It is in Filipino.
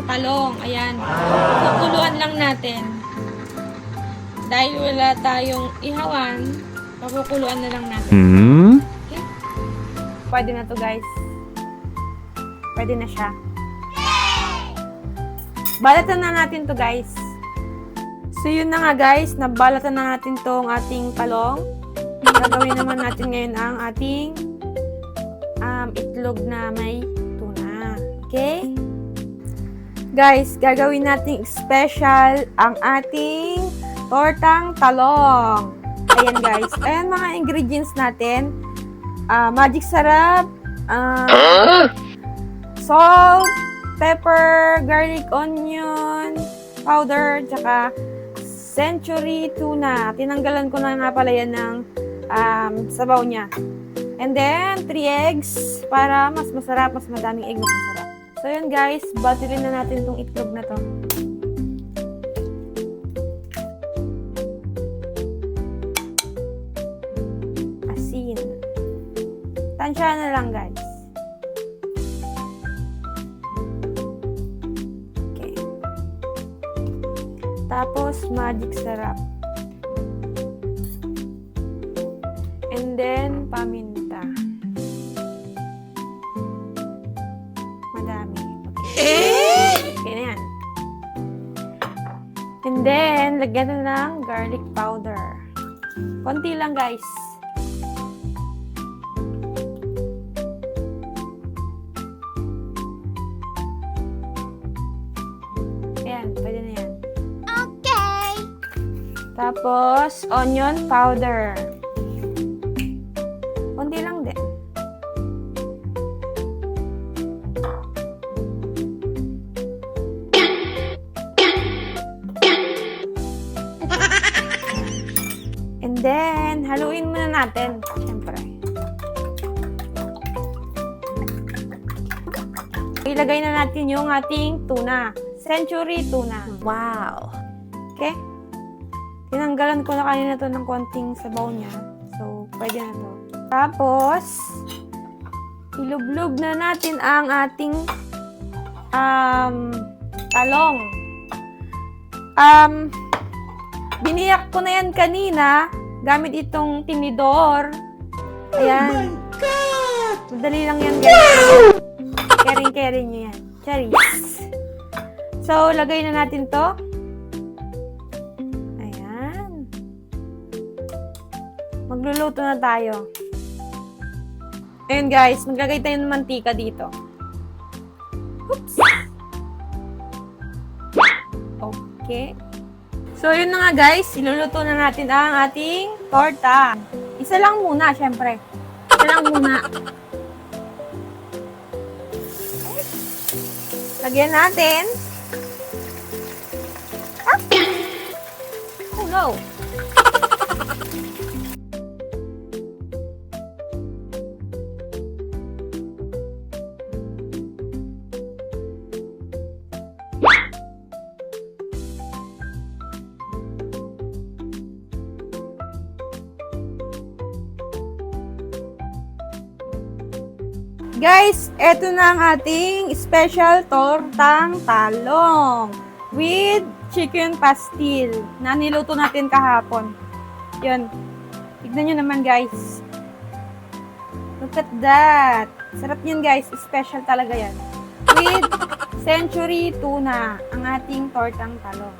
talong. Ayan. Kukuluan lang natin. Dahil wala tayong ihawan, pakukuluan na lang natin. Okay? Pwede na to, guys. Pwede na siya. Balatan na natin to, guys. So, yun na nga, guys. Nabalatan na natin tong ating talong. Gagawin naman natin ngayon ang ating itlog na may tuna. Okay? Guys, gagawin natin special ang ating tortang talong. Ayan, guys. Ayan mga ingredients natin. Magic sarap, salt, pepper, garlic onion powder, tsaka century tuna. Tinanggalan ko na nga pala yan ng sabaw niya. And then, 3 eggs para mas masarap, mas madaming egg, mas masarap. So, yun guys, batilin na natin itong itlog na to. Asin. Tansya na lang guys. Okay. Tapos, magic sarap. And then, paminta. Madami. Okay. Okay na yan. And then, lagyan na ng garlic powder. Konti lang, guys. Ayan, pwede na yan. Okay. Tapos, onion powder. Konti lang din. And then, haluin muna natin. Siyempre. Ilagay na natin yung ating tuna. Century tuna. Wow. Okay? Tinanggalan ko na kanina to ng konting sabaw niya. So, pwede na to. Tapos, ilublog na natin ang ating talong. Biniyak ko na yan kanina gamit itong tinidor. Ayan. Oh my God! Madali lang yan, guys. Kering-kering nyo yan. Charis. So, lagay na natin to. Ayan. Magluluto na tayo. Ayan, guys. Maglagay tayo ng mantika dito. Oops. Okay. So, yun na nga guys, iluluto na natin ang ating torta. Isa lang muna, syempre. Isa lang muna. Lagyan natin. Ah! Oh no! Guys, eto na ang ating special tortang talong with chicken pastil na niluto natin kahapon. Yun. Tignan nyo naman, guys. Look at that. Sarap yun, guys. Special talaga yan. With century tuna, ang ating tortang talong.